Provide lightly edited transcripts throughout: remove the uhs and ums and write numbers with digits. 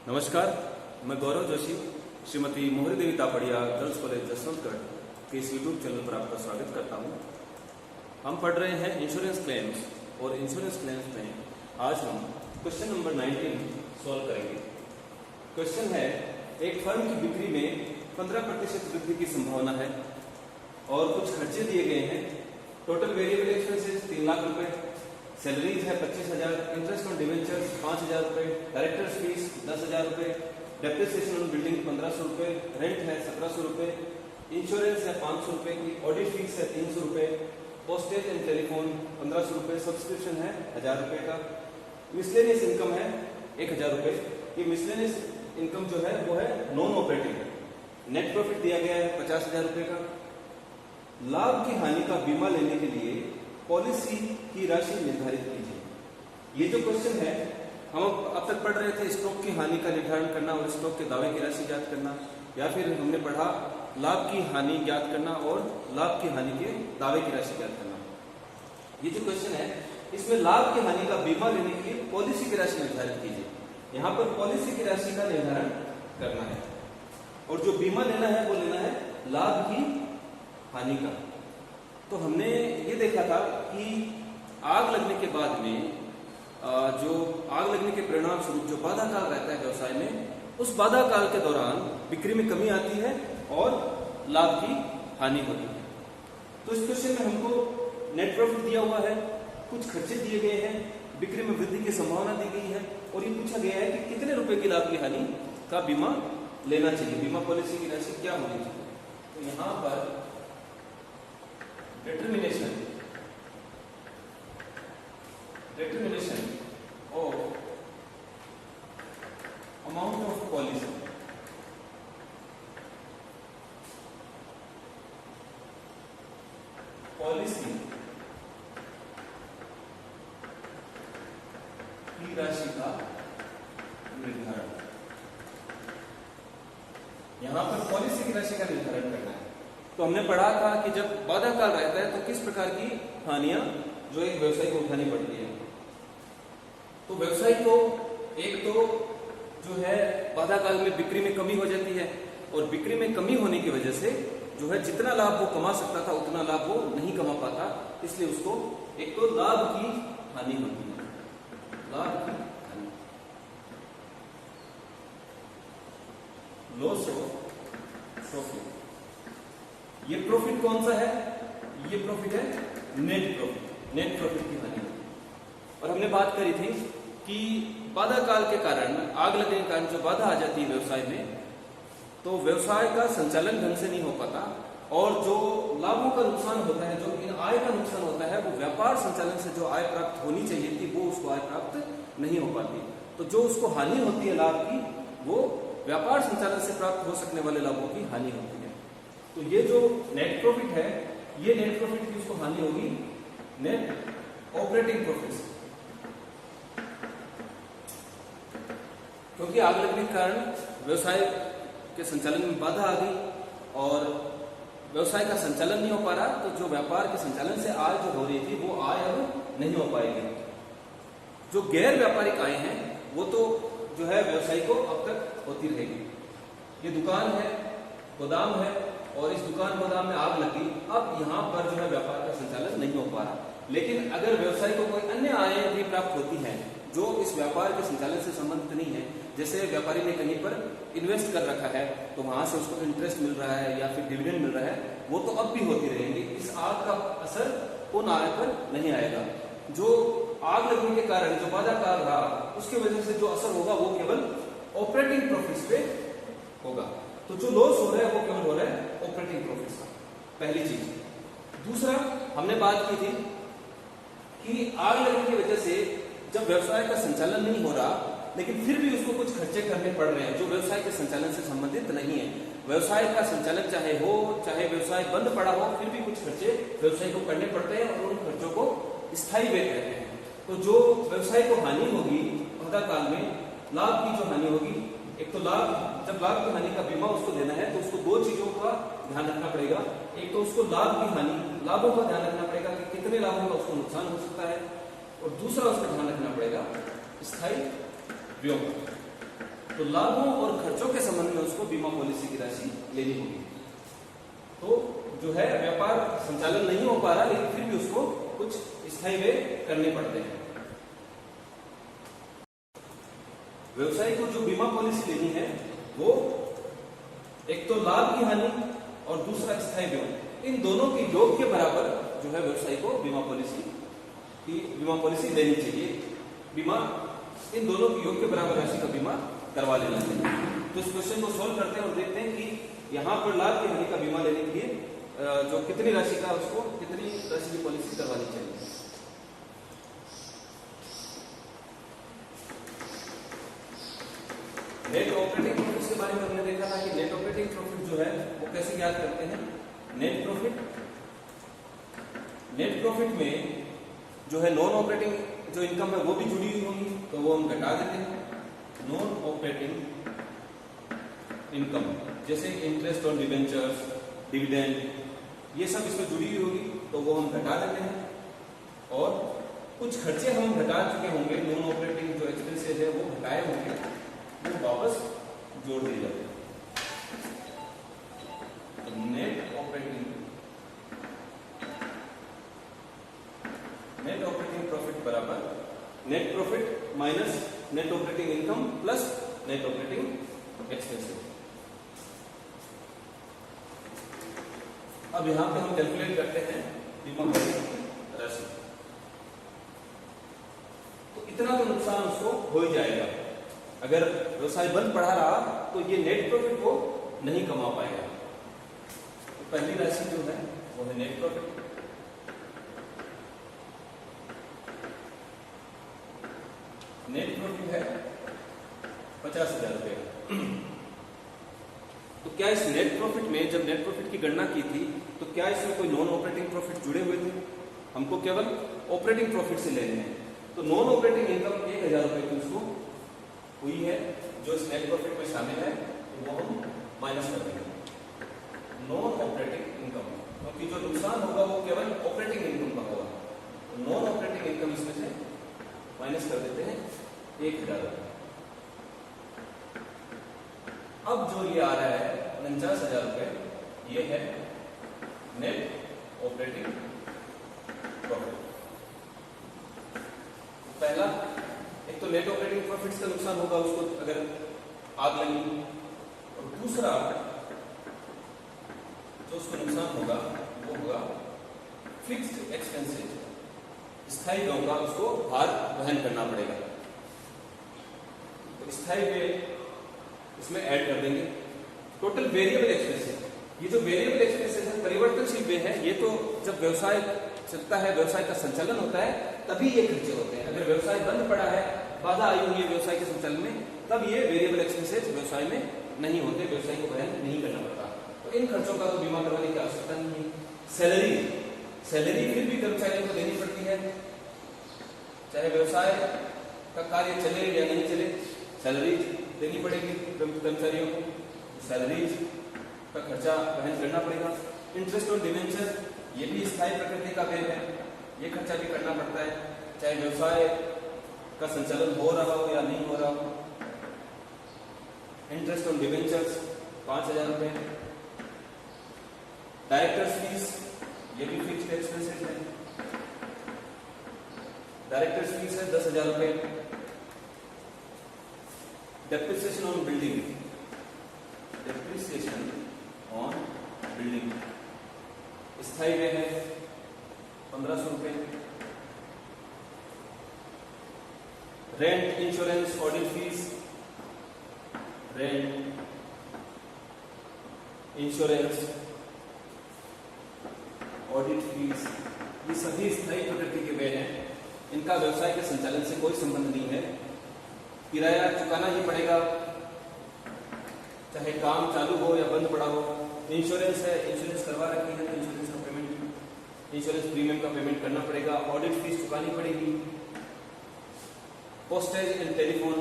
नमस्कार, मैं गौरव जोशी श्रीमती मोहरी देवी तापड़िया गर्ल्स कॉलेज जसवंतगढ़ के इस यूट्यूब चैनल पर आपका स्वागत करता हूं। हम पढ़ रहे हैं इंश्योरेंस क्लेम्स और इंश्योरेंस क्लेम्स में आज हम क्वेश्चन नंबर 19 सॉल्व करेंगे। क्वेश्चन है, एक फर्म की बिक्री में 15% वृद्धि की संभावना है और कुछ खर्चे दिए गए हैं। टोटल वेरिएबल एक्सपेंसेस 3 लाख रुपए, सैलरीज है 25,000, इंटरेस्ट ऑन डिवेंचर्स 5,000 रुपए, डायरेक्टर्स फीस 10,000 रुपए, डेप्रिसिएशन ऑन बिल्डिंग 1,500 रुपए, रेंट है 1,700 रुपए, इंश्योरेंस है 500 रुपए की, ऑडिट फीस है 300 रुपए, पोस्टेज एंड टेलीफोन 1,500 रुपए, सब्सक्रिप्शन है 1,000 रुपए का, मिसलेनियस इनकम है 1,000 रुपए। ये मिसलेनियस इनकम जो है वो है नॉन ऑपरेटिंग। नेट प्रॉफिट दिया गया है 50,000 रुपए का। लाभ की हानि का बीमा लेने के लिए पॉलिसी की राशि निर्धारित कीजिए। ये जो क्वेश्चन है, हम अब तक पढ़ रहे थे स्टॉक की हानि का निर्धारण करना और स्टॉक के दावे की राशि ज्ञात करना, या फिर हमने पढ़ा लाभ की हानि ज्ञात करना और लाभ की हानि के दावे की राशि ज्ञात करना। ये जो क्वेश्चन है, इसमें लाभ की हानि का बीमा लेने के लिए पॉलिसी की राशि निर्धारित कीजिए। यहाँ पर पॉलिसी की राशि का निर्धारण करना है और जो बीमा लेना है वो लेना है लाभ की हानि का। तो हमने ये देखा था कि आग लगने के बाद में जो आग लगने के परिणाम स्वरूप जो बाधा काल रहता है व्यवसाय में, उस बाधा काल के दौरान बिक्री में कमी आती है और लाभ की हानि होती है। तो इस क्वेश्चन में हमको नेट प्रॉफिट दिया हुआ है, कुछ खर्चे दिए गए हैं, बिक्री में वृद्धि की संभावना दी गई है और ये पूछा गया है कि कितने रुपए की लाभ की हानि का बीमा लेना चाहिए, बीमा पॉलिसी की राशि क्या होनी चाहिए। तो यहां पर determination of amount of policy की राशि का निर्धारण। यहां पर पॉलिसी की राशि का निर्धारण करना है। तो हमने पढ़ा था कि जब बाधा काल रहता है तो किस प्रकार की हानियां जो एक व्यवसाय को उठानी पड़ती है। तो व्यवसाय को एक तो जो है बाधा काल में बिक्री में कमी हो जाती है और बिक्री में कमी होने की वजह से जो है जितना लाभ वो कमा सकता था उतना लाभ वो नहीं कमा पाता, इसलिए उसको एक तो लाभ की हानि होती है, लाभ की हानि, लॉस ऑफ प्रॉफिट। ये प्रॉफिट कौन सा है? ये प्रॉफिट है नेट प्रॉफिट, नेट प्रॉफिट की हानि। और हमने बात करी थी कि बाधा काल के कारण, आग लगने के कारण जो बाधा आ जाती है व्यवसाय में, तो व्यवसाय का संचालन ढंग से नहीं हो पाता और जो लाभों का नुकसान होता है, जो आय का नुकसान होता है, वो व्यापार संचालन से जो आय प्राप्त होनी चाहिए थी वो उसको आय प्राप्त नहीं हो पाती। तो जो उसको हानि होती है लाभ की, वो व्यापार संचालन से प्राप्त हो सकने वाले लाभों की हानि होती है। तो ये जो नेट प्रॉफिट है, ये नेट प्रॉफिट की उसको हानि होगी नेट ऑपरेटिंग प्रॉफिट से, क्योंकि आग लगने के कारण व्यवसाय के संचालन में बाधा आ गई और व्यवसाय का संचालन नहीं हो पा रहा, तो जो व्यापार के संचालन से आय जो हो रही थी वो आय अब नहीं हो पाएगी। जो गैर व्यापारिक आय हैं वो तो जो है व्यवसाय को अब तक होती रहेगी। ये दुकान है, गोदाम है और इस दुकान गोदाम में आग लगी, अब यहाँ पर जो है व्यापार का संचालन नहीं हो पा रहा। लेकिन अगर व्यवसाय को कोई अन्य आय भी प्राप्त होती है जो इस व्यापार के संचालन से संबंधित नहीं है, जैसे व्यापारी ने कहीं पर इन्वेस्ट कर रखा है तो वहां से उसको इंटरेस्ट मिल रहा है या फिर डिविडेंड मिल रहा है, वो तो अब भी होती रहेंगी। इस आग का असर उन आय पर नहीं आएगा। जो आग लगने के कारण जो बाधा काल रहा, उसकी वजह से जो असर होगा वो केवल ऑपरेटिंग प्रॉफिट्स पे होगा। तो जो लॉस हो रहा है वो केवल हो रहा है ऑपरेटिंग प्रॉफिट्स का, पहली चीज। दूसरा, हमने बात की थी कि आग लगने की वजह से जब व्यवसाय का संचालन नहीं हो रहा लेकिन फिर भी उसको कुछ खर्चे करने पड़ रहे हैं जो व्यवसाय के संचालन से संबंधित नहीं है। व्यवसाय का संचालन चाहे हो, चाहे व्यवसाय बंद पड़ा हो, फिर भी कुछ खर्चे व्यवसाय को करने पड़ते हैं और उन खर्चों को स्थायी व्यय कहते हैं। तो जो व्यवसाय को हानि होगी बाधा काल में, लाभ की जो हानि होगी, एक तो लाभ, जब लाभ की हानि का बीमा उसको देना है तो उसको दो चीजों का ध्यान रखना पड़ेगा। एक तो उसको लाभ की हानि, लाभों का ध्यान रखना पड़ेगा कि कितने लाभों का उसको नुकसान हो सकता है, और दूसरा उसका ध्यान रखना पड़ेगा स्थायी व्यय। तो लाभों और खर्चों के संबंध में उसको बीमा पॉलिसी की राशि लेनी होगी। तो जो है व्यापार संचालन नहीं हो पा रहा, लेकिन फिर भी उसको कुछ स्थायी व्यय करने पड़ते हैं। व्यवसायी को जो बीमा पॉलिसी लेनी है वो एक तो लाभ की हानि और दूसरा स्थायी व्यय, इन दोनों के योग के बराबर जो है व्यवसायी को बीमा पॉलिसी लेनी चाहिए। बीमा इन दोनों के योग के बराबर राशि का बीमा करवा लेना चाहिए। तो इस क्वेश्चन को सोल्व करते हैं और देखते हैं कि यहाँ पर लाभ की हानि का बीमा लेने के लिए जो कितनी राशि का उसको कितनी राशि की पॉलिसी करवानी चाहिए। नेट ऑपरेटिंग प्रॉफिट के बारे में हमने देखा था कि नेट ऑपरेटिंग प्रॉफिट जो है वो कैसे ज्ञात करते हैं। नेट प्रॉफिट में जो है नॉन ऑपरेटिंग जो इनकम है वो भी जुड़ी हुई होगी, तो वो हम घटा देते हैं। नॉन ऑपरेटिंग इनकम जैसे इंटरेस्ट ऑन डिबेंचर्स, डिविडेंड, ये सब इसमें जुड़ी हुई होगी, तो वो हम घटा देते हैं। और कुछ खर्चे हम घटा चुके होंगे, नॉन ऑपरेटिंग जो एक्सपेंसेस है वो घटाए होंगे, वो वापस जोड़ दिए जाते हैं। नेट ऑपरेटिंग प्रॉफिट बराबर net profit minus net operating income plus net operating expenses. अब यहां पे हम कैलकुलेट करते हैं बीमा पॉलिसी की राशि। तो इतना तो नुकसान उसको हो ही जाएगा। अगर व्यवसाय बंद पड़ा रहा तो ये नेट प्रॉफिट वो नहीं कमा पाएगा। तो पहली राशि जो है वो है नेट प्रॉफिट। नेट प्रॉफिट है 50,000 रुपये। तो क्या इस नेट प्रॉफिट में जब नेट प्रॉफिट की गणना की थी तो क्या इसमें कोई नॉन ऑपरेटिंग प्रॉफिट जुड़े हुए थे? हमको केवल ऑपरेटिंग प्रॉफिट से लेने हैं। तो नॉन ऑपरेटिंग इनकम 1,000 रुपये की उसको हुई है जो इस नेट प्रॉफिट में शामिल है, तो वो हम माइनस कर देंगे नॉन ऑपरेटिंग इनकम, क्योंकि जो नुकसान होगा वो केवल ऑपरेटिंग इनकम का होगा। तो नॉन ऑपरेटिंग इनकम इसमें से माइनस कर देते हैं 1,000 रुपये। अब जो ये आ रहा है 49,000 रुपये, ये है नेट ऑपरेटिंग प्रॉफिट। पहला एक तो नेट ऑपरेटिंग प्रॉफिट का नुकसान होगा उसको अगर आग लगी, और दूसरा जो उसको नुकसान होगा वो होगा फिक्स्ड एक्सपेंसेस, स्थायी व्ययों का उसको भार वहन करना पड़ेगा। तो स्थायी व्यय इसमें ऐड कर देंगे। टोटल वेरिएबल एक्सपेंसेस, ये जो वेरिएबल एक्सपेंसेस है परिवर्तनशील व्यय है, ये तो जब व्यवसाय चलता है, व्यवसाय का संचालन होता है, तभी ये खर्चे होते हैं। अगर व्यवसाय बंद पड़ा है, बाधा आई हुई है व्यवसाय के संचालन में, तब ये वेरिएबल एक्सपेंसेस व्यवसाय में नहीं होते, व्यवसाय को वहन नहीं करना पड़ता। तो इन खर्चों का तो बीमा करवाने की आवश्यकता नहीं है। सैलरी फिर भी कर्मचारियों को देनी पड़ती है, चाहे व्यवसाय का कार्य चले या नहीं चले, सैलरी देनी पड़ेगी कर्मचारियों को, सैलरीज का खर्चा वहन करना पड़ेगा। इंटरेस्ट ऑन डिबेंचर, ये भी स्थायी प्रकृति का व्यय है, ये खर्चा भी करना पड़ता है, चाहे व्यवसाय का संचालन हो रहा हो या नहीं हो रहा हो। इंटरेस्ट ऑन डिबेंचर्स 5,000 रुपये। डायरेक्टर्स फीस, ये भी फिक्स्ड एक्सपेंसेस है, डायरेक्टर्स फीस है 10,000 रुपये। डेप्रिसिएशन ऑन बिल्डिंग, स्थायी व्यय है 1,500 रुपये। Rent, insurance, audit fees, rent, insurance, audit fees, ये सभी स्थायी प्रकृति के व्यय हैं। इनका व्यवसाय के संचालन से कोई संबंध नहीं है। किराया चुकाना ही पड़ेगा, चाहे काम चालू हो या बंद पड़ा हो। इंश्योरेंस है, इंश्योरेंस करवा रखी है तो इंश्योरेंस का पेमेंट, इंश्योरेंस प्रीमियम का पेमेंट करना पड़ेगा। ऑडिट फीस चुकानी पड़ेगी। Postage and telephone,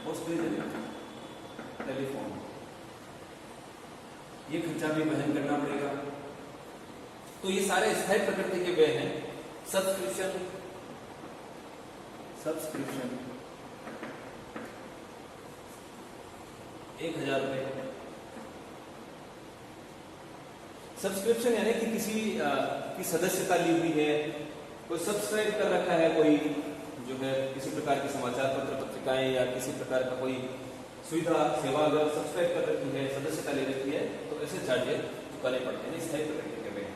postage and telephone, ये खर्चा भी वहन करना पड़ेगा। तो ये सारे स्थायी प्रकृति के व्यय हैं। सब्सक्रिप्शन 1000 रुपये। सब्सक्रिप्शन यानी कि किसी की सदस्यता ली हुई है, कोई सब्सक्राइब कर रखा है, कोई जो है किसी प्रकार की समाचार पत्र पत्रिकाएं या किसी प्रकार का कोई सुविधा सेवा अगर सब्सक्राइब कर रखी है, सदस्यता ले रखी है, तो ऐसे चार्जेस चुकाने पड़ते हैं स्थायी प्रकटने के में।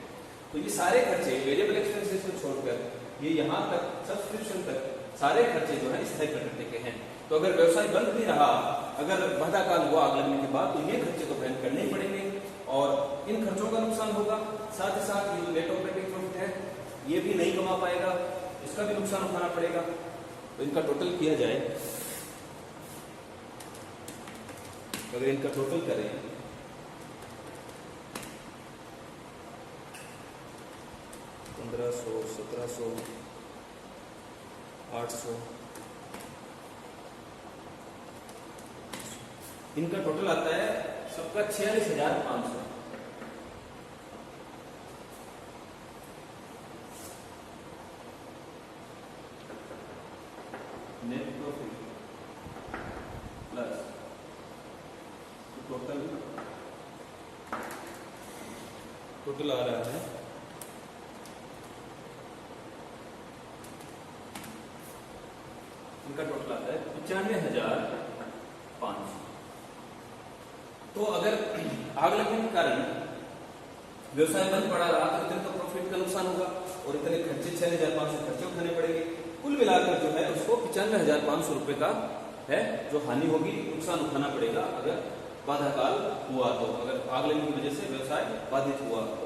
तो ये सारे खर्चे वेरिएबल एक्सपेंसेस को छोड़कर ये यहाँ तक सब्सक्रिप्शन तक सारे खर्चे जो है स्थायी प्रकृति के हैं। तो अगर व्यवसाय बंद भी रहा, अगर बाधा काल हुआ आग लगने के बाद, तो ये खर्चे तो वहन करने ही पड़ेंगे और इन खर्चों का नुकसान होगा। साथ ही साथ ये नेट ऑपरेटिंग प्रॉफिट है, ये भी नहीं कमा पाएगा, इसका भी नुकसान उठाना पड़ेगा। तो इनका टोटल किया जाए, अगर इनका टोटल करें 1500, 1700, 800, इनका टोटल आता है सबका 46,500। नेट प्रॉफिट प्लस टोटल आ रहा है इनका टोटल आता है 95,500। तो अगर आग लगने के कारण व्यवसाय बंद पड़ा रहा तो इतने तो प्रॉफिट का नुकसान होगा और इतने खर्चे 6,500 खर्चे उठाने पड़ेंगे। कुल मिलाकर जो है उसको 95,500 रुपए का है जो हानि होगी, नुकसान उठाना पड़ेगा अगर बाधा काल हुआ तो, अगर आग लगने की वजह से व्यवसाय बाधित हुआ तो।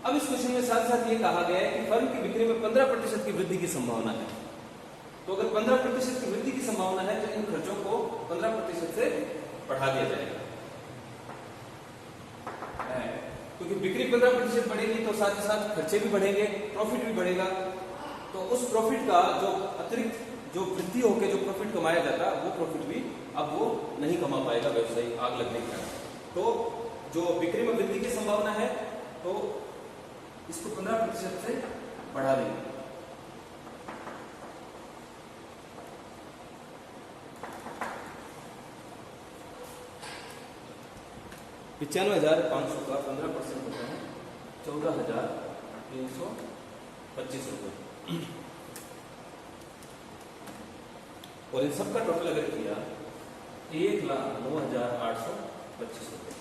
अब इस क्वेश्चन में साथ साथ ये कहा गया है कि फर्म की बिक्री में 15% की वृद्धि की संभावना है। तो अगर 15% की वृद्धि की संभावना है तो इन खर्चों को 15% से बढ़ा दिया जाएगा, क्योंकि बिक्री 15% बढ़ेगी तो साथ ही साथ खर्चे भी बढ़ेंगे, प्रॉफिट भी बढ़ेगा। तो उस प्रॉफिट का जो अतिरिक्त जो वृद्धि होकर जो प्रॉफिट कमाया जाता वो प्रॉफिट भी अब वो नहीं कमा पाएगा व्यवसायी आग लगने के कारण। तो जो बिक्री में वृद्धि की संभावना है तो इसको 15% से बढ़ा देंगे। $95,500 का 15% होता है 14,325 रुपये। और इन सबका टोटल अगर किया 1,09,825 रुपये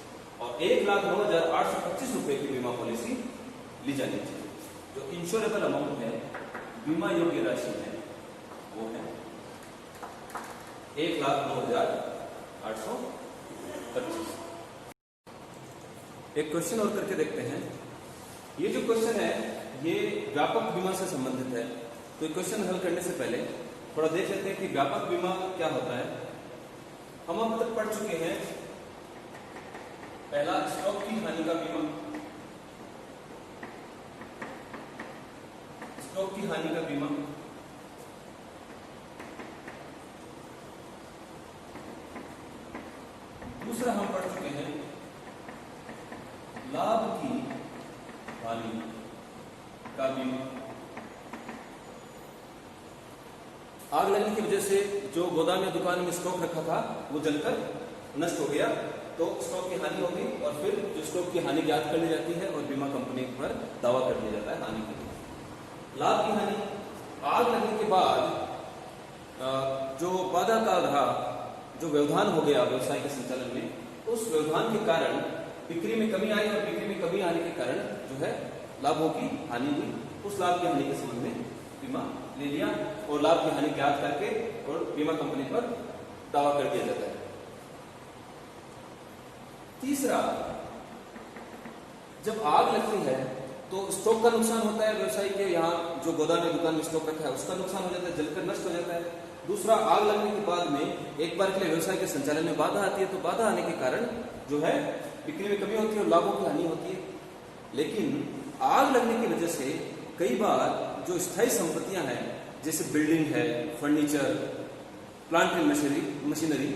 और 1,09,825 रुपये की बीमा पॉलिसी ली जानी चाहिए। जो इंश्योरेबल अमाउंट है, बीमा योग्य राशि है, वो है 1,09,825। एक क्वेश्चन और करके देखते हैं। ये जो क्वेश्चन है ये व्यापक बीमा से संबंधित है। तो ये क्वेश्चन हल करने से पहले थोड़ा देख लेते हैं कि व्यापक बीमा क्या होता है। हम अब तक पढ़ चुके हैं पहला स्टॉक की हानि का बीमा, स्टॉक की हानि का बीमा, दूसरा हम पढ़ चुके हैं लाभ की हानि का बीमा। आग लगने की वजह से जो गोदाम या दुकान में स्टॉक रखा था वो जलकर नष्ट हो गया तो स्टॉक की हानि होगी और फिर जो स्टॉक की हानि ज्ञात कर ली जाती है और बीमा कंपनी पर दावा कर दिया जाता है हानि के लिए। लाभ की हानि, आग लगने के बाद जो बाधा काल रहा, जो व्यवधान हो गया व्यवसाय के संचालन में, उस व्यवधान के कारण बिक्री में कमी आई और बिक्री में कमी आने के कारण जो है लाभों की हानि हुई। उस लाभ की हानि के संबंध में बीमा ले लिया और लाभ की हानि ज्ञात करके और बीमा कंपनी पर दावा कर दिया जाता है। तीसरा, जब आग लगती है तो स्टॉक का नुकसान होता है, व्यवसायी के यहाँ जो गोदाम या दुकान में स्टॉक रखा है उसका नुकसान हो जाता है, जलकर नष्ट हो जाता है। दूसरा, आग लगने के बाद में एक बार के लिए व्यवसाय के संचालन में बाधा आती है तो बाधा आने के कारण जो है बिक्री में कमी होती है और लाभों की हानि होती है। लेकिन आग लगने की वजह से कई बार जो स्थायी संपत्तियां हैं जैसे बिल्डिंग है, फर्नीचर, प्लांट एंड मशीनरी,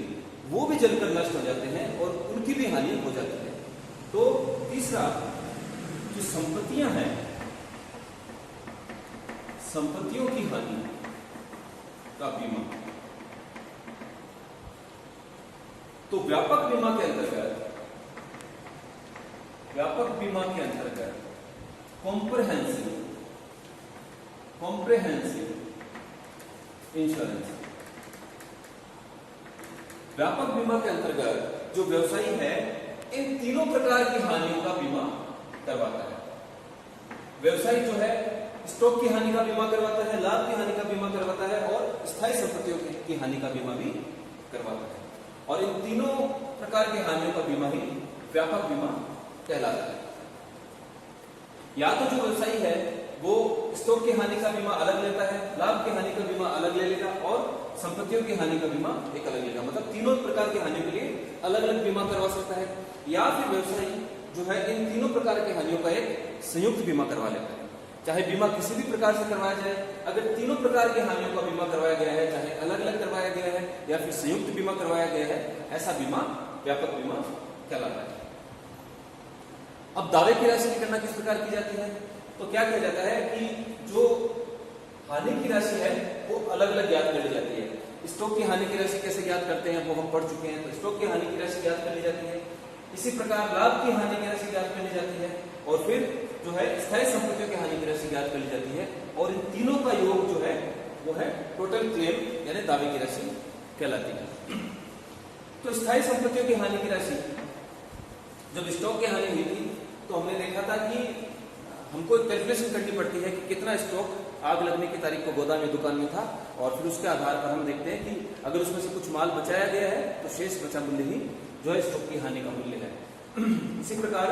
वो भी जलकर नष्ट हो जाते हैं और उनकी भी हानि हो जाती है। तो तीसरा, जो संपत्तियां हैं, संपत्तियों की हानि का बीमा। तो व्यापक बीमा के अंतर्गत कॉम्प्रिहेंसिव इंश्योरेंस, व्यापक बीमा के अंतर्गत जो व्यवसायी है इन तीनों प्रकार की हानियों का बीमा करवाता है। व्यवसायी जो है स्टॉक की हानि का बीमा करवाता है, लाभ की हानि का बीमा करवाता है और स्थायी संपत्तियों की हानि का बीमा भी करवाता है। और इन तीनों प्रकार की हानियों का बीमा ही व्यापक बीमा कहलाता है। या तो जो व्यवसायी है वो स्टॉक की हानि का बीमा अलग लेता है, लाभ की हानि का बीमा अलग ले लेगा और संपत्तियों की हानि का बीमा एक अलग लेगा। मतलब तीनों प्रकार की हानियों के लिए अलग अलग बीमा करवा सकता है। या फिर व्यवसायी जो है इन तीनों प्रकार की हानियों का एक संयुक्त बीमा करवा लेता है। चाहे बीमा किसी भी प्रकार से करवाया जाए, अगर तीनों प्रकार की हानियों का बीमा करवाया गया है, चाहे अलग अलग करवाया गया है या फिर संयुक्त बीमा करवाया गया है, ऐसा बीमा व्यापक बीमा कहलाता है। अब दावे की राशि की गणना किस प्रकार की जाती है? तो क्या किया जाता है कि जो हानि की राशि है वो अलग अलग ज्ञात कर ली जाती है। स्टॉक की हानि की राशि कैसे ज्ञात करते हैं वो हम पढ़ चुके हैं, तो स्टॉक की हानि की राशि ज्ञात कर ली जाती है। इसी प्रकार लाभ की हानि की राशि ज्ञात कर ली जाती है और फिर जो है स्थायी संपत्तियों की हानि की राशि ज्ञात कर ली जाती है और इन तीनों का योग जो है वो है टोटल क्लेम यानी दावे की राशि कहलाती है। तो स्थायी संपत्तियों की हानि की राशि जब स्टॉक की हानि हुई थी तो हमने देखा था कि हमको कैलकुलेशन करनी पड़ती है कि कितना स्टॉक आग लगने की तारीख को गोदाम या दुकान में था और फिर उसके आधार पर हम देखते हैं कि अगर उसमें से कुछ माल बचाया गया है तो शेष बचा मूल्य ही जो है स्टॉक की हानि का मूल्य है। इसी प्रकार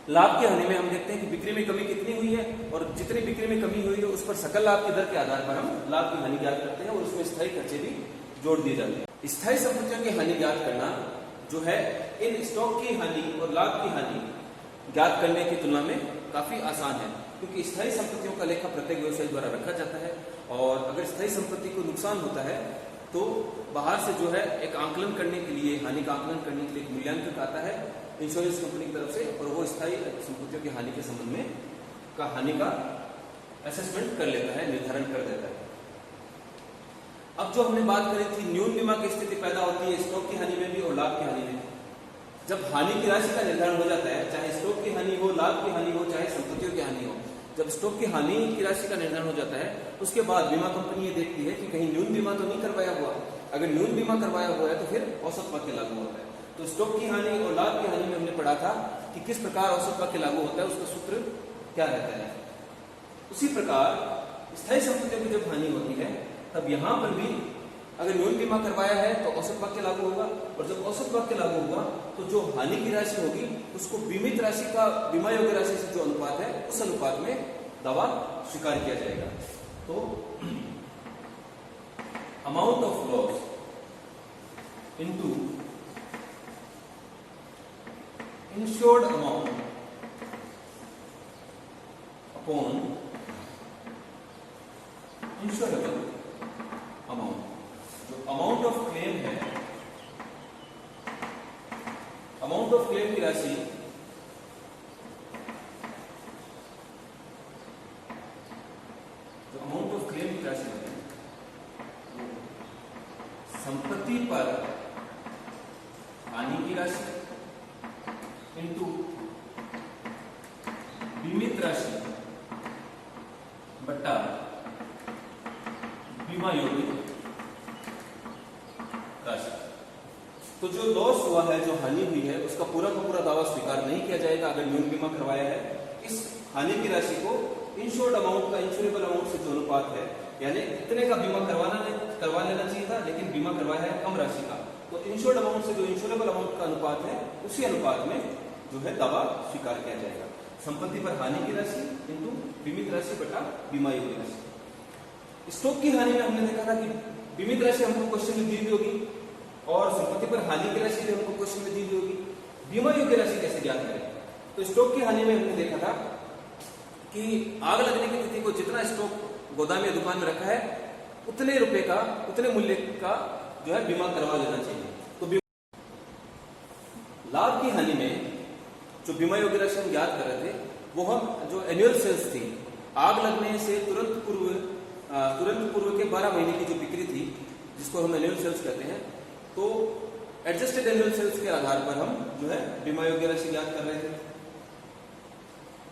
लाभ की हानि में हम देखते हैं कि बिक्री में कमी कितनी हुई है और जितनी बिक्री में कमी हुई है उस पर सकल लाभ की दर के आधार पर हम लाभ की हानि ज्ञात करते हैं और उसमें स्थायी खर्चे भी जोड़ दिए जाते हैं। स्थायी संपत्तियों की हानि ज्ञात करना जो है इन स्टॉक की हानि और लाभ की हानि ज्ञात करने की तुलना में काफी आसान है, क्योंकि स्थायी संपत्तियों का लेखा प्रत्येक व्यवसायी द्वारा रखा जाता है और अगर स्थायी संपत्ति को नुकसान होता है तो बाहर से जो है एक आंकलन करने के लिए, हानि का आंकलन करने के लिए एक मूल्यांकन आता है इंश्योरेंस कंपनी की तरफ से और वो स्थायी संपत्तियों की हानि के संबंध में का हानि का असेसमेंट कर लेता है, निर्धारण कर देता है। अब जो हमने बात करी थी न्यून बीमा की स्थिति पैदा होती है स्टॉक की हानि में भी और लाभ की हानि में भी। जब हानि की राशि का निर्धारण हो जाता है, चाहे स्टॉक की हानि हो, लाभ की हानि हो, चाहे संपत्तियों की हानि हो, जब स्टॉक की हानि की राशि का निर्धारण हो जाता है उसके बाद बीमा कंपनी ये देखती है कि कहीं न्यून बीमा तो नहीं करवाया हुआ। अगर न्यून बीमा करवाया हुआ है तो फिर औसत वाक्य लागू होता है। तो स्टॉक की हानि और लाभ की हानि में हमने पढ़ा था कि किस प्रकार औसत वाक्य लागू होता है, उसका सूत्र क्या रहता है। उसी प्रकार स्थायी संपत्तियों की जब हानि होती है तब यहां पर भी अगर न्यून बीमा करवाया है तो औसत वाक्य लागू होगा और जब औसत वाक्य लागू होगा तो जो हानि की राशि होगी उसको बीमित राशि का बीमा योग्य राशि से जो अनुपात है उस अनुपात में दावा स्वीकार किया जाएगा। तो amount of loss into insured amount upon insurable amount. जो अमाउंट ऑफ क्लेम है, अमाउंट ऑफ क्लेम की राशि जो अमाउंट ऑफ क्लेम की राशि है संपत्ति पर हानि की राशि इनटू बीमित राशि बट्टा बीमा योग्य राशि। तो जो लॉस हुआ है, जो हानि हुई है, उसका पूरा का पूरा दावा स्वीकार नहीं किया जाएगा अगर न्यून बीमा करवाया है। इस हानि की राशि को इंश्योर्ड अमाउंट का इंश्योरेबल अमाउंट से जो अनुपात है, यानी इतने का बीमा करवा लेना चाहिए था लेकिन बीमा करवाया है कम राशि का, तो इंश्योर्ड अमाउंट से जो इंश्योरेबल अमाउंट का अनुपात है उसी अनुपात में जो है दावा स्वीकार किया जाएगा। संपत्ति पर हानि की राशि इंटू बीमित राशि बटा बीमा योग्य राशि। स्टॉक की हानि में हमने देखा था कि बीमित राशि हमको क्वेश्चन में दी हुई होगी और संपत्ति पर हानि की राशि भी हमको क्वेश्चन में दी हुई होगी। बीमा योग्य राशि कैसे ज्ञात करें? तो स्टॉक की हानि में हमने देखा था कि आग लगने की तिथि को जितना स्टॉक गोदाम या दुकान में रखा है उतने रुपए का, उतने मूल्य का जो है बीमा करवा लेना चाहिए। तो लाभ की हानि में जो बीमा योग्य राशि हम ज्ञात कर रहे थे वो हम जो एनुअल सेल्स थी, आग लगने से तुरंत पूर्व के 12 महीने की जो बिक्री थी जिसको हम एनुअल सेल्स कहते हैं, तो एडजस्टेड एनुअल सेल्स के आधार पर हम जो है बीमा योग्य राशि ज्ञात कर रहे थे।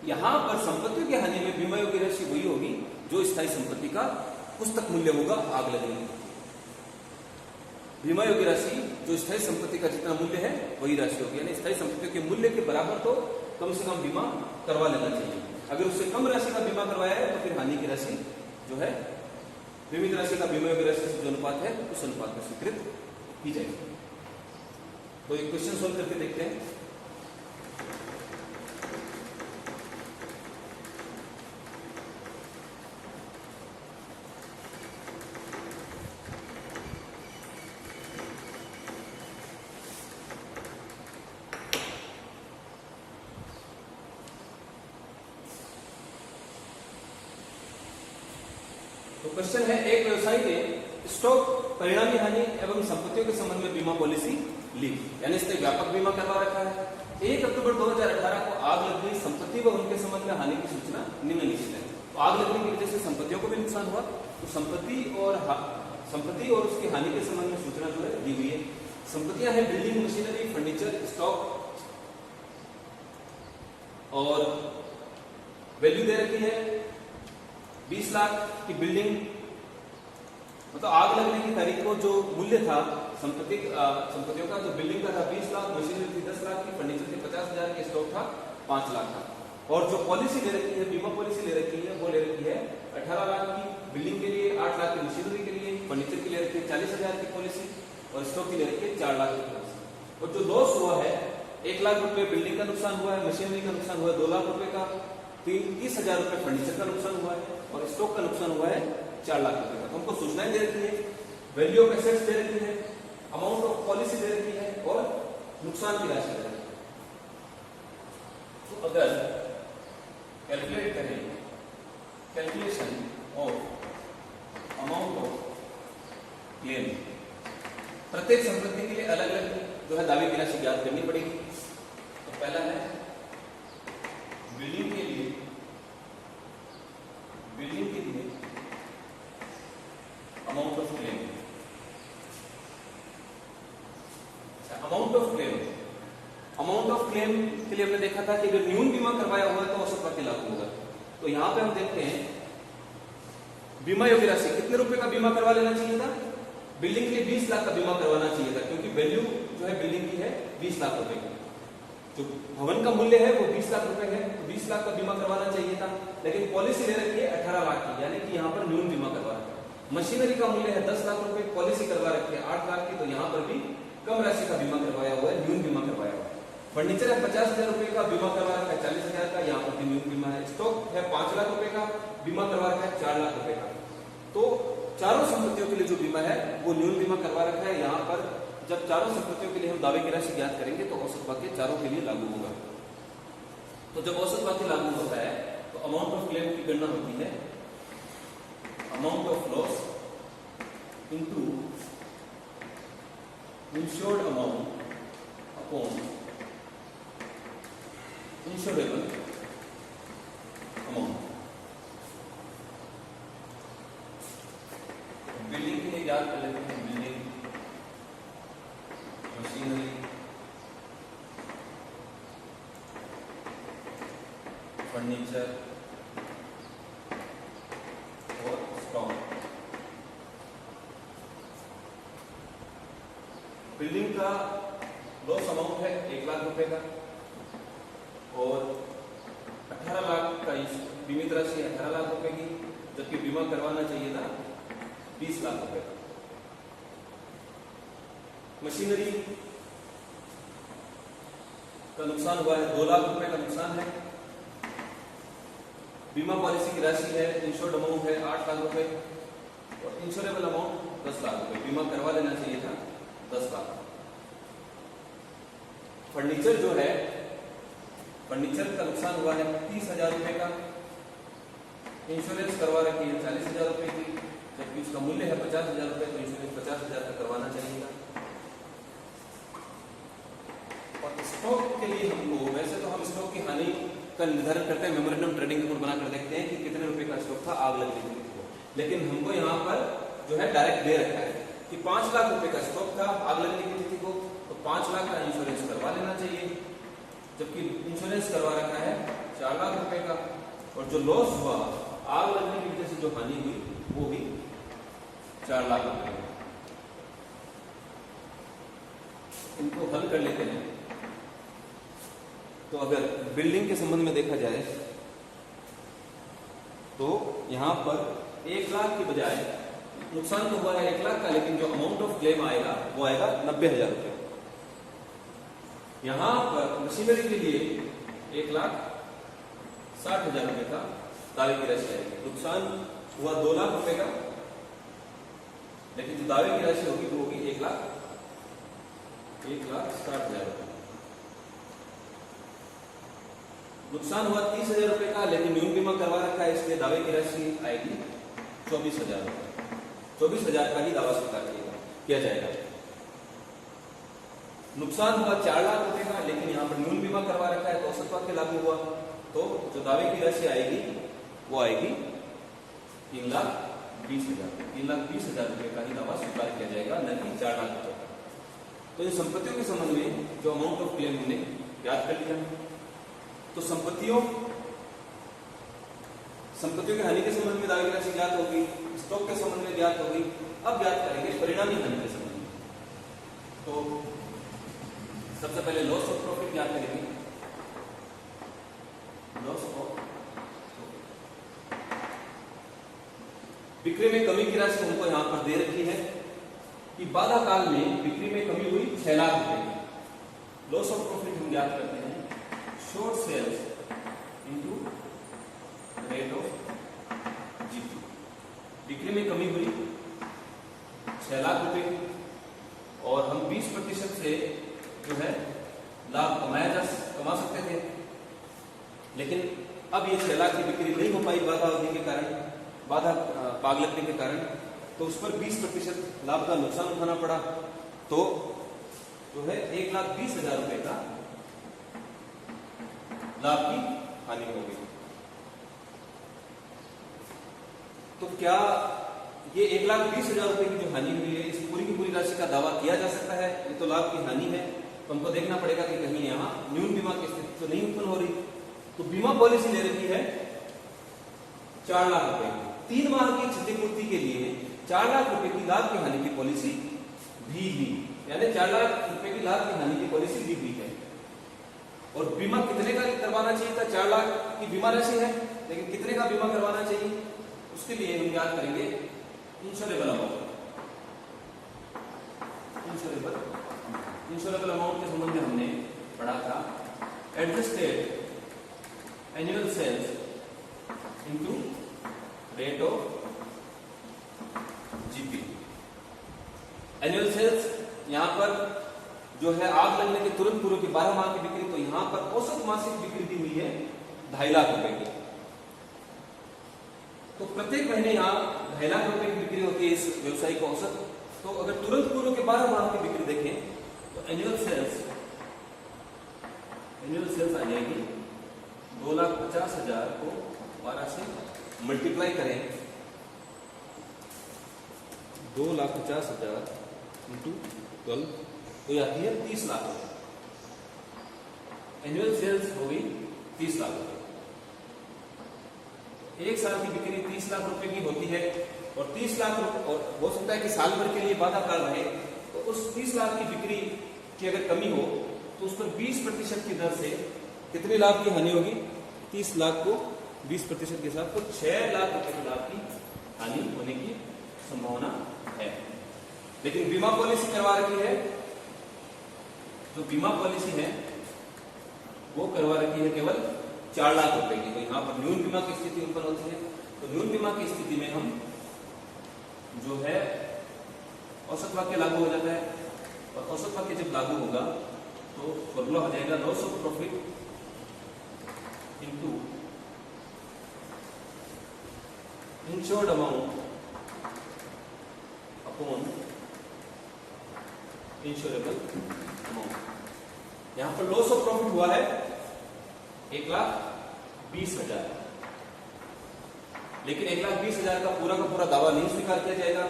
यहां पर संपत्तियों की हानि में बीमा योग्य राशि वही होगी जो स्थायी संपत्ति का पुस्तक मूल्य होगा आग लगने की। बीमा योग्य राशि जो स्थायी संपत्ति का जितना मूल्य है वही राशि होगी, यानी स्थायी संपत्तियों के मूल्य के बराबर तो कम से कम बीमा करवा लेना चाहिए। अगर उससे कम राशि का बीमा करवाया है तो फिर हानि की राशि जो है बीमित राशि का बीमा योग्य राशि से जो अनुपात है उस अनुपात में स्वीकृत की जाएगी। तो एक क्वेश्चन सोल्व करके देखते हैं। तो क्वेश्चन है, एक व्यवसायी ने स्टॉक, परिणामी हानि एवं संपत्तियों के संबंध में बीमा पॉलिसी ली, यानी इसने व्यापक बीमा करवा रखा है। 1 अक्टूबर 2018 को आग लग गई, संपत्ति व उनके संबंध में हानि की सूचना निम्नलिखित है। तो आग लगने की वजह से संपत्तियों को भी नुकसान हुआ, तो संपत्ति और उसकी हानि के संबंध में सूचना जो है दी हुई है। संपत्तियां हैं बिल्डिंग, मशीनरी, फर्नीचर, स्टॉक और वैल्यू दे रखी है 20 लाख की बिल्डिंग, मतलब आग लगने की तारीख को जो मूल्य था संपत्तियों का, जो बिल्डिंग का था 20 लाख, मशीनरी थी 10 लाख की, फर्नीचर थी 50,000 की, स्टॉक था 5 लाख का। और जो पॉलिसी ले रखी है, बीमा पॉलिसी ले रखी है, वो ले रखी है 18 लाख की बिल्डिंग के लिए, 8 लाख की मशीनरी के लिए, फर्नीचर के लिए रखी है 40,000 की पॉलिसी और स्टॉक के लिए रखी है 4 लाख की पॉलिसी। और जो लॉस हुआ है 1 लाख रुपए बिल्डिंग का नुकसान हुआ है, मशीनरी का नुकसान हुआ है 2 लाख रुपए का, 30,000 रुपए फर्नीचर का नुकसान हुआ है और स्टॉक का नुकसान हुआ है 4 लाख रुपए का। तो हमको सूचनाएं दे रखी है, वैल्यू ऑफ एसेट्स दे रखी है, अमाउंट ऑफ पॉलिसी दे रखी है और नुकसान की राशि दे रखी है। तो अगर कैलकुलेट करें, calculation of amount of claim, प्रत्येक संपत्ति के लिए अलग अलग जो है दावे की राशि ज्ञात करनी पड़ेगी। तो पहला है बिल्डिंग के लिए amount of claim. Amount of claim के लिए हमने देखा था कि अगर न्यून बीमा करवाया हुआ है तो औसत वाक्य लागू होगा। तो यहां पे हम देखते हैं बीमा योग्य राशि कितने रुपए का बीमा करवा लेना चाहिए था, बिल्डिंग के लिए 20 लाख का बीमा करवाना चाहिए था, क्योंकि वैल्यू जो है बिल्डिंग की है 20 लाख रुपए की, जो भवन का मूल्य है वो 20 लाख रुपए है, तो 20 लाख का बीमा करवाना चाहिए था। लेकिन पॉलिसी ले रखी है 18 लाख की, यानी कि यहाँ पर न्यून बीमा करवा रखा है। मशीनरी का मूल्य है 10 लाख रुपए, पॉलिसी करवा रखी है 8 लाख की, तो यहाँ पर भी कम राशि का बीमा करवाया हुआ है, न्यून बीमा करवाया हुआ है। फर्नीचर है 50,000 रुपए का, बीमा करवा रखा है 40,000 का, यहाँ पर भी न्यून बीमा है। स्टॉक है 5 लाख रुपए का, बीमा करवा रखा है 4 लाख रुपए का। तो चारों संपत्तियों के लिए जो बीमा है वो न्यून बीमा करवा रखा है। यहाँ पर जब चारों संपत्तियों के लिए हम दावे की राशि ज्ञात करेंगे तो औसत वाक्य चारों के लिए लागू होगा। तो जब औसत वाक्य लागू होता है तो अमाउंट ऑफ क्लेम की गणना होती है amount of loss into insured amount upon insurable amount. Building के लिए याद कर लेते हैं, बिल्डिंग, मशीनरी, फर्नीचर और स्टॉक। बिल्डिंग का लॉस अमाउंट है 1 लाख रुपए का और 18 लाख का बीमित राशि है 18 लाख रुपए की, जबकि बीमा करवाना चाहिए था 20 लाख रुपए का। मशीनरी का नुकसान हुआ है 2 लाख रुपए का नुकसान है। बीमा पॉलिसी की राशि है, इंश्योर्ड अमाउंट है 8 लाख रुपए और इंश्योरेबल अमाउंट 10 लाख रुपए, बीमा करवा लेना चाहिए था 10 लाख। फर्नीचर जो है, फर्नीचर का नुकसान हुआ है 30,000 रुपए का, इंश्योरेंस करवा रखी है 40,000 रुपए की, जबकि उसका मूल्य है 50,000 रुपए, तो इंश्योरेंस 50,000 का करवाना चाहिए। और स्टॉक के लिए हमको, वैसे तो हम स्टॉक की हानि का निर्धारण करते हैं, मेमोरेंडम ट्रेडिंग रिपोर्ट बनाकर देखते हैं कि कितने रुपए का स्टॉक था आग लगने की तिथि को, लेकिन हमको यहाँ पर जो है डायरेक्ट दे रखा है कि 5 लाख रुपए का स्टॉक था आग लगने की तिथि को, तो 5 लाख का इंश्योरेंस करवा लेना चाहिए, जबकि इंश्योरेंस करवा रखा है 4 लाख रुपए का। और जो लॉस हुआ आग लगने की वजह से जो हानि हुई वो भी 4 लाख रुपए। इनको हल कर लेते हैं। तो अगर बिल्डिंग के संबंध में देखा जाए तो यहां पर 1 लाख की बजाय नुकसान तो हुआ है 1 लाख का, लेकिन जो अमाउंट ऑफ क्लेम आएगा वो आएगा 90,000 रुपए। यहां पर मशीनरी के लिए 1,60,000 रुपए का दावे की राशि आएगी। नुकसान हुआ 2 लाख रुपए का, लेकिन जो दावे की राशि होगी वो होगी 1,60,000 रुपए। नुकसान हुआ 30,000 रुपए का, लेकिन न्यून बीमा करवा रखा है, इसलिए दावे की राशि आएगी 24,000 रुपए। 24,000 का ही दावा स्वीकार किया जाएगा। नुकसान हुआ 4 लाख रुपए का, लेकिन यहाँ पर न्यून बीमा करवा रखा है तो औसत वाक्य लागू हुआ, तो जो दावे की राशि आएगी वो आएगी 3,20,000। 3,20,000 रुपए का ही दावा स्वीकार किया जाएगा, न कि 4 लाख रुपए का। तो इन संपत्तियों के संबंध में जो अमाउंट ऑफ क्लेम हमने याद कर लिया। तो संपत्तियों की हानि के संबंध में दावे की राशि ज्ञात होगी, स्टॉक के संबंध में ज्ञात होगी। अब ज्ञात करेंगे परिणामी हानि के संबंध में। तो सबसे पहले लॉस ऑफ प्रॉफिट ज्ञात करेंगे। लॉस ऑफ बिक्री में कमी की राशि हमको यहां पर दे रखी है कि बाधा काल में बिक्री में कमी हुई 6 लाख रुपए की। लॉस ऑफ प्रॉफिट हम ज्ञात करते हैं short sales into rate of GP. बिक्री में कमी हुई 6 लाख रुपए की और हम 20% से जो है लाभ कमा सकते थे, लेकिन अब ये 6 लाख की बिक्री नहीं हो पाई बाधा अवधि के कारण, बाधा आग लगने के कारण, तो उस पर 20% लाभ का नुकसान उठाना पड़ा। तो जो है 1,20,000 रुपए का लाभ की हानि हो गई। तो क्या ये 1,20,000 रुपए की जो हानि हुई है, इस पूरी की पूरी राशि का दावा किया जा सकता है? ये तो लाभ की हानि है, तो हमको देखना पड़ेगा कि कहीं यहाँ न्यून बीमा की स्थिति तो नहीं उत्पन्न हो रही। तो बीमा पॉलिसी ले रखी है 4 लाख रुपए की। 3 माह की क्षतिपूर्ति के लिए 4 लाख रुपए की लाभ की हानि की पॉलिसी भी ली, यानी 4 लाख रुपए की लाभ की हानि की पॉलिसी ली हुई है। और बीमा कितने का करवाना चाहिए था? 4 लाख की बीमा राशि है, लेकिन कितने का बीमा करवाना चाहिए उसके लिए हम याद करेंगे इंश्योरेबल अमाउंट। इंश्योरेबल अमाउंट के संबंध में हमने पढ़ा था adjusted annual sales into rate of GP. Annual sales यहां पर जो है आग लगने के तुरंत पूर्व की 12 माह की बिक्री, तो यहां पर औसत मासिक बिक्री दी हुई है 2.5 लाख रुपए की। तो प्रत्येक महीने यहाँ 2.5 लाख रुपए की बिक्री होती है इस व्यवसायी को औसत। तो अगर तुरंत पूर्व के 12 माह की बिक्री देखें तो एनुअल सेल्स आ जाएगी 2,50,000 को 12 से मल्टीप्लाई करें, 2,50,000 इंटू 12 तो आती है 30 लाख रुपए। एनुअल सेल्स हो गई 30 लाख रुपए। एक साल की बिक्री 30 लाख रुपए की होती है और 30 लाख रुपए, और हो सकता है कि साल भर के लिए बाधा काल रहे, तो उस 30 लाख की बिक्री की अगर कमी हो तो उस पर 20% की दर से कितने लाभ की हानि होगी? 30 लाख को 20% के साथ तो 6 लाख रुपए के लाभ की हानि होने की संभावना है। लेकिन बीमा पॉलिसी करवा रखी है, जो बीमा पॉलिसी है वो करवा रखी है केवल 4 लाख रुपए की। तो यहाँ पर न्यून बीमा की स्थिति उत्पन्न होती है। तो न्यून बीमा की स्थिति में हम जो है औसत वाक्य लागू हो जाता है, और औसत वाक्य जब लागू होगा तो फॉर्मूला हो जाएगा loss of profit into insured amount upon insurable amount. यहां पर लॉस ऑफ प्रॉफिट हुआ है 1,20,000, लेकिन 1,20,000 का पूरा दावा नहीं स्वीकार किया जाएगा,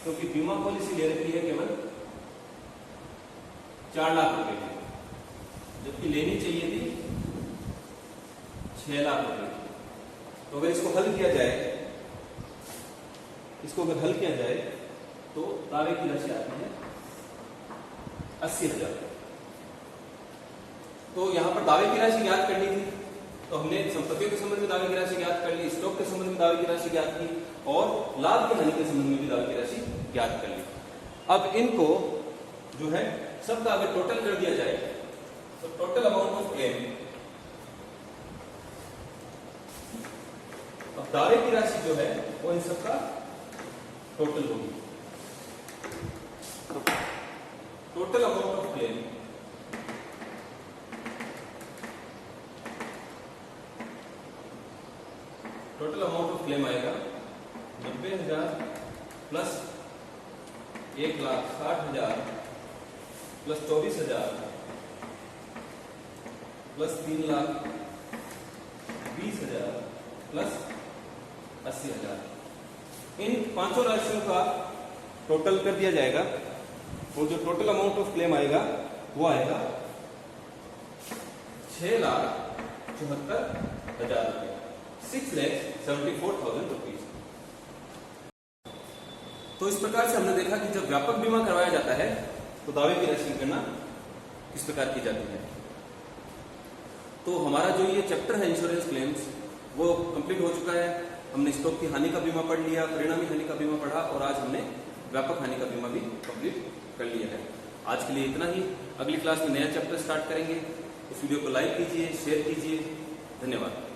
क्योंकि बीमा पॉलिसी ले रखी है केवल 4 लाख रुपए की, जबकि लेनी चाहिए थी 6 लाख रुपए की। तो अगर इसको हल किया जाए, तो दावे की राशि आती है 80,000। तो यहां पर दावे की राशि ज्ञात करनी थी, तो हमने संपत्तियों के संबंध में दावे की राशि ज्ञात कर ली, स्टॉक के संबंध में दावे की राशि ज्ञात की और लाभ की हानि के संबंध में भी दावे की राशि ज्ञात कर ली। अब इनको जो है सबका अगर टोटल कर दिया जाए, तो टोटल अमाउंट ऑफ क्लेम, अब दावे की राशि जो है वो इन सबका टोटल होगी। टोटल अमाउंट ऑफ क्लेम आएगा 90,000 प्लस 1,60,000 प्लस 24,000 प्लस 3,20,000 प्लस 80,000। इन पांचों राशियों का टोटल कर दिया जाएगा और जो टोटल अमाउंट ऑफ क्लेम आएगा वो आएगा 6,74,000 रुपए, 6,74,000 रुपीज। तो इस प्रकार से हमने देखा कि जब व्यापक बीमा करवाया जाता है तो दावे की राशि की गणना किस प्रकार की जाती है। तो हमारा जो ये चैप्टर है इंश्योरेंस क्लेम्स वो कंप्लीट हो चुका है। हमने स्टॉक की हानि का बीमा पढ़ लिया, परिणामी हानि का बीमा पढ़ा और आज हमने व्यापक हानि का बीमा भी कंप्लीट कर लिया है। आज के लिए इतना ही। अगली क्लास में नया चैप्टर स्टार्ट करेंगे। इस वीडियो को लाइक कीजिए, शेयर कीजिए। धन्यवाद।